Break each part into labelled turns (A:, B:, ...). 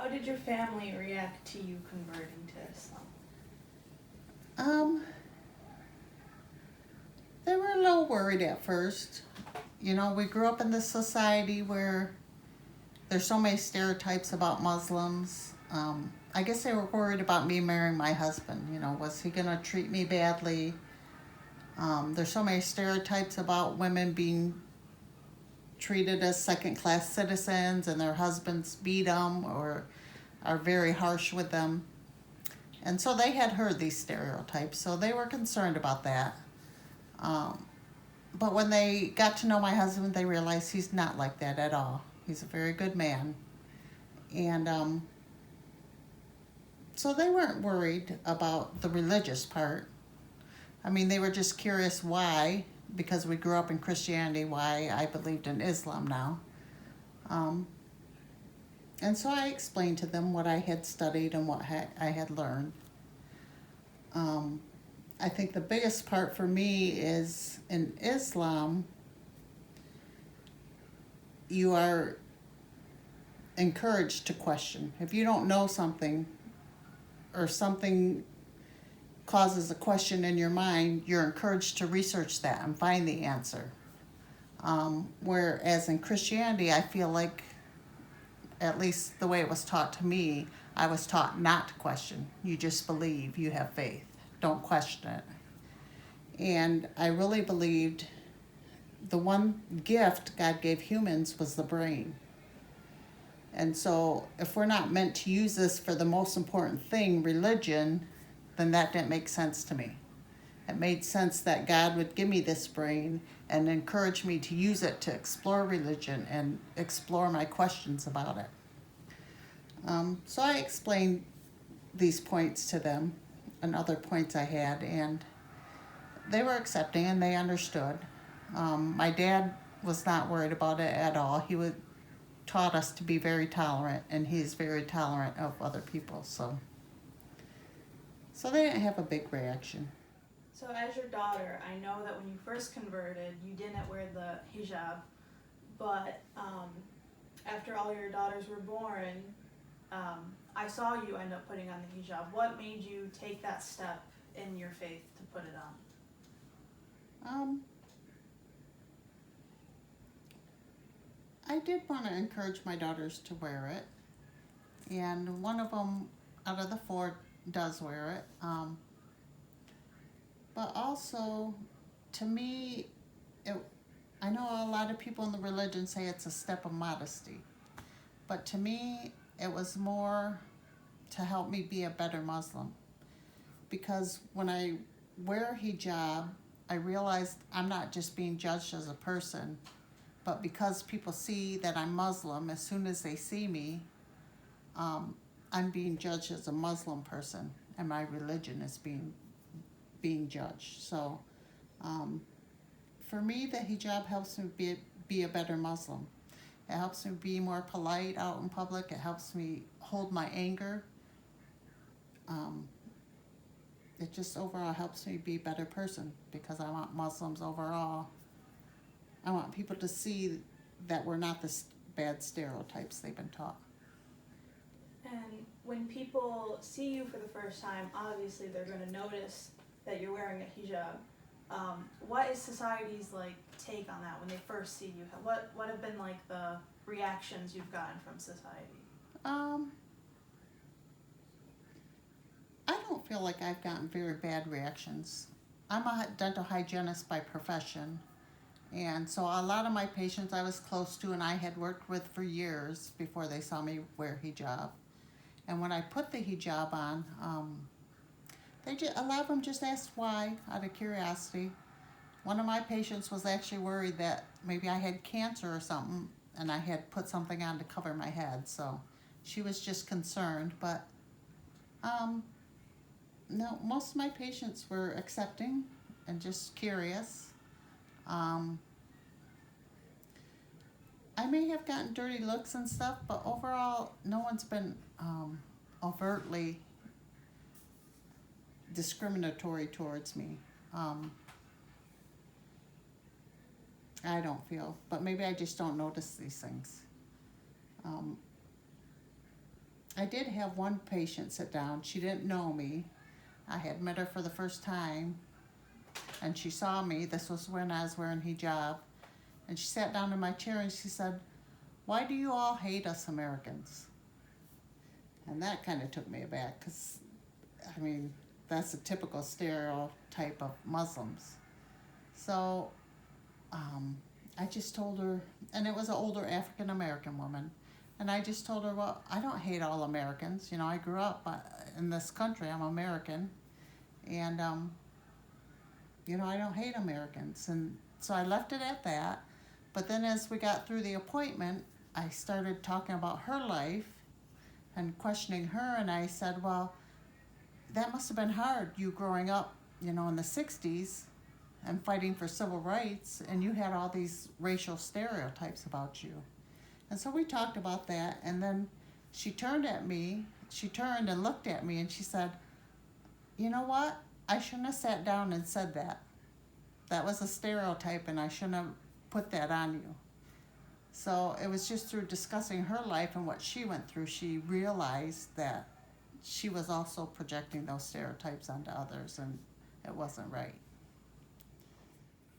A: How did your family react to you converting to Islam?
B: Um, they were a little worried at first. You know, we grew up in this society where there's so many stereotypes about Muslims. I guess they were worried about me marrying my husband. You know, was he going to treat me badly? There's so many stereotypes about women being treated as second class citizens and their husbands beat them or are very harsh with them. And so they had heard these stereotypes, so they were concerned about that. Um, but when they got to know my husband, they realized he's not like that at all. He's a very good man. And so they weren't worried about the religious part. I mean, they were just curious why, because we grew up in Christianity, why I believed in Islam now. Um, and so I explained to them what I had studied and what I had learned. Um, I think the biggest part for me is in Islam, you are encouraged to question. If you don't know something or something causes a question in your mind, you're encouraged to research that and find the answer. Whereas in Christianity, I feel like, at least the way it was taught to me, I was taught not to question. You just believe, you have faith. Don't question it. And I really believed the one gift God gave humans was the brain. And so if we're not meant to use this for the most important thing, religion, then that didn't make sense to me. It made sense that God would give me this brain and encourage me to use it to explore religion and explore my questions about it. So I explained these points to them and other points I had, and they were accepting and they understood. My dad was not worried about it at all. He would taught us to be very tolerant, and he's very tolerant of other people. So they didn't have a big reaction.
A: So, as your daughter, I know that when you first converted, you didn't wear the hijab, but after all your daughters were born, I saw you end up putting on the hijab. What made you take that step in your faith to put it on?
B: Um, I did want to encourage my daughters to wear it, and one of them out of the four does wear it. But also, to me, it, I know a lot of people in the religion say it's a step of modesty, but to me, it was more to help me be a better Muslim. Because when I wear hijab, I realized I'm not just being judged as a person, but because people see that I'm Muslim, as soon as they see me, um, I'm being judged as a Muslim person, and my religion is being judged. So, um, for me, the hijab helps me be a better Muslim. It helps me be more polite out in public. It helps me hold my anger. Um, it just overall helps me be a better person because I want Muslims overall. I want people to see that we're not the bad stereotypes they've been taught.
A: And when people see you for the first time, obviously they're going to notice that you're wearing a hijab. What is society's take on that when they first see you? What have been the reactions you've gotten from society?
B: Um, I don't feel like I've gotten very bad reactions. I'm a dental hygienist by profession, and so a lot of my patients I was close to and I had worked with for years before they saw me wear hijab. And when I put the hijab on, a lot of them just asked why out of curiosity. One of my patients was actually worried that maybe I had cancer or something, and I had put something on to cover my head. So she was just concerned, but um, no, most of my patients were accepting and just curious. Um, I may have gotten dirty looks and stuff, but overall, no one's been overtly discriminatory towards me. Um, I don't feel, but maybe I just don't notice these things. Um, I did have one patient sit down. She didn't know me. I had met her for the first time, and she saw me. This was when I was wearing hijab. And she sat down in my chair and she said, "Why do you all hate us Americans?" And that kind of took me aback because, I mean, that's a typical stereotype of Muslims. So I just told her, and it was an older African American woman, and I just told her, well, I don't hate all Americans. You know, I grew up in this country. I'm American, and you know, I don't hate Americans. And so I left it at that. But then as we got through the appointment, I started talking about her life and questioning her, and I said, well, that must have been hard, you growing up, you know, in the 60s and fighting for civil rights, and you had all these racial stereotypes about you. And so we talked about that, and then she turned and looked at me, and she said, "You know what? I shouldn't have sat down and said that. That was a stereotype, and I shouldn't have put that on you." So it was just through discussing her life and what she went through, she realized that she was also projecting those stereotypes onto others, and it wasn't right.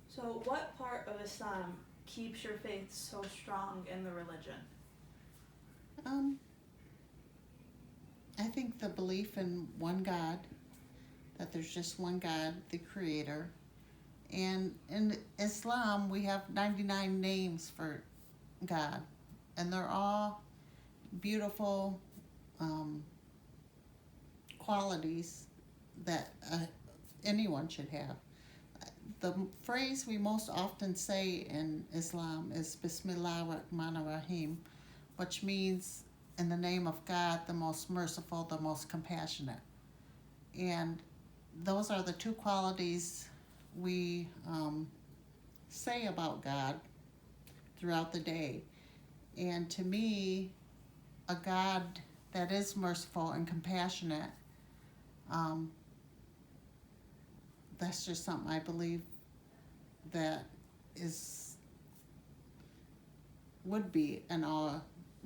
A: So, what part of Islam keeps your faith so strong in the religion?
B: I think the belief in one God, that there's just one God, the Creator. And in Islam, we have 99 names for God, and they're all beautiful qualities that anyone should have. The phrase we most often say in Islam is Bismillah Rahman Rahim, which means in the name of God, the most merciful, the most compassionate. And those are the two qualities we say about God throughout the day. And to me, a God that is merciful and compassionate, that's just something I believe that would be an all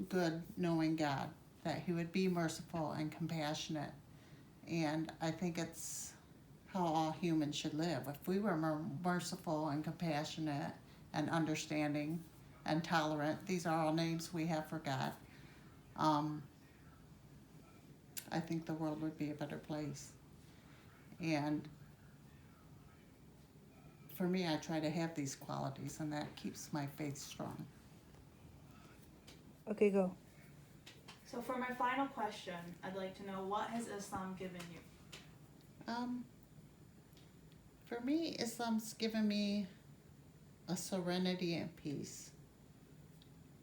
B: good knowing God, that he would be merciful and compassionate. And I think it's how all humans should live. If we were more merciful and compassionate and understanding and tolerant, these are all names we have for God, I think the world would be a better place. And for me, I try to have these qualities, and that keeps my faith strong.
C: Okay, go.
A: So, for my final question, I'd like to know, what has Islam given you?
B: For me, Islam's given me a serenity and peace.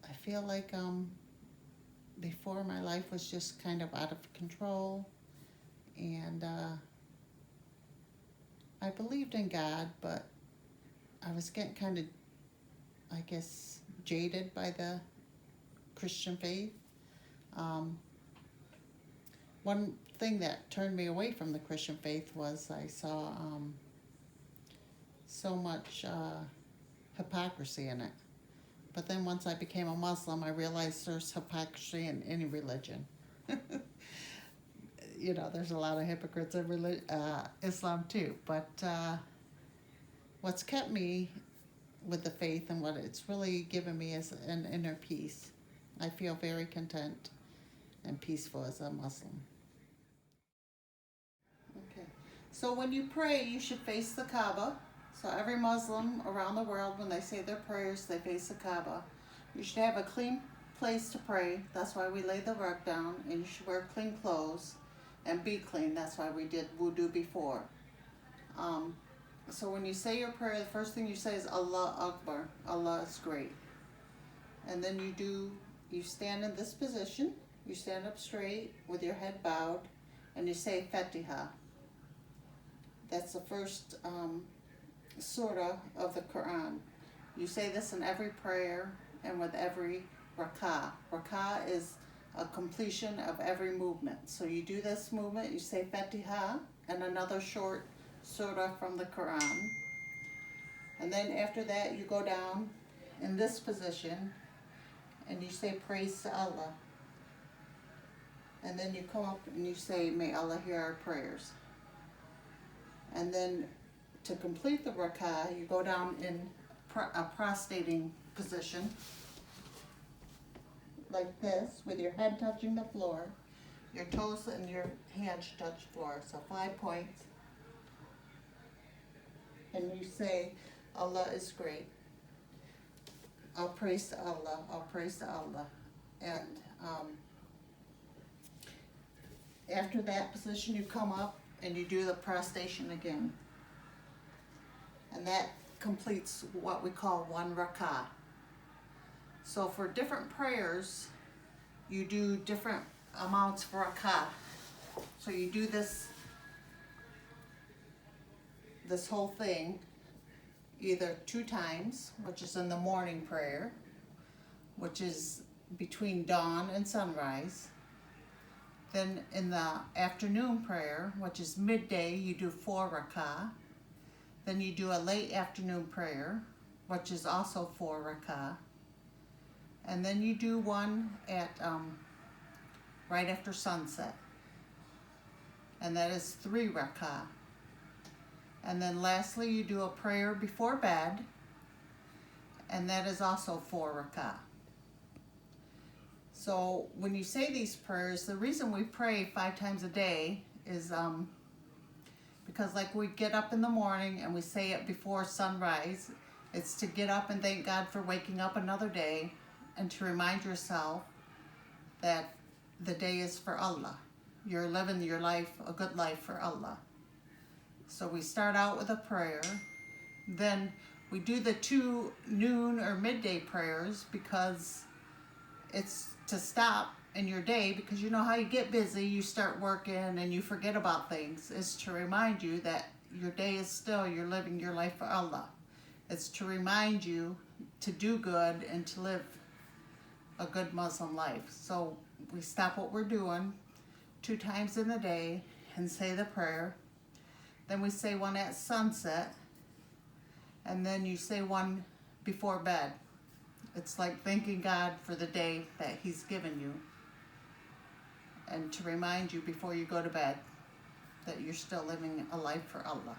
B: I feel like before my life was just kind of out of control, and I believed in God, but I was getting kind of, I guess, jaded by the Christian faith. One thing that turned me away from the Christian faith was I saw so much hypocrisy in it. But then once I became a Muslim, I realized there's hypocrisy in any religion. You know, there's a lot of hypocrites in Islam too. But what's kept me with the faith and what it's really given me is an inner peace. I feel very content and peaceful as a Muslim. Okay. So when you pray, you should face the Kaaba. So every Muslim around the world, when they say their prayers, they face the Kaaba. You should have a clean place to pray. That's why we lay the rug down. And you should wear clean clothes and be clean. That's why we did wudu before. So when you say your prayer, the first thing you say is Allah Akbar. Allah is great. And then you stand in this position. You stand up straight with your head bowed, and you say Fatiha. That's the first surah of the Quran. You say this in every prayer and with every rak'ah. Rak'ah is a completion of every movement. So you do this movement, you say Fatiha and another short surah from the Quran. And then after that you go down in this position and you say praise to Allah. And then you come up and you say, may Allah hear our prayers. And then to complete the rak'ah, you go down in a prostrating position, like this, with your head touching the floor, your toes and your hands touch the floor, so 5 points. And you say, Allah is great. All praise to Allah, all praise to Allah. And after that position, you come up and you do the prostration again. And that completes what we call one rak'ah. So for different prayers, you do different amounts for rak'ah. So you do this whole thing either 2 times, which is in the morning prayer, which is between dawn and sunrise. Then in the afternoon prayer, which is midday, you do 4 rak'ah. Then you do a late afternoon prayer, which is also 4 rak'ah. And then you do one at right after sunset. And that is 3 rak'ah. And then lastly, you do a prayer before bed, and that is also 4 rak'ah. So when you say these prayers, the reason we pray 5 times a day is because like we get up in the morning and we say it before sunrise. It's to get up and thank God for waking up another day, and to remind yourself that the day is for Allah. You're living your life, a good life for Allah. So we start out with a prayer, then we do the 2 noon or midday prayers because it's to stop in your day, because you know how you get busy, you start working and you forget about things. It's to remind you that your day is still, you're living your life for Allah. It's to remind you to do good and to live a good Muslim life. So we stop what we're doing 2 times in the day and say the prayer. Then we say one at sunset, and then you say one before bed. It's like thanking God for the day that He's given you, and to remind you before you go to bed that you're still living a life for Allah.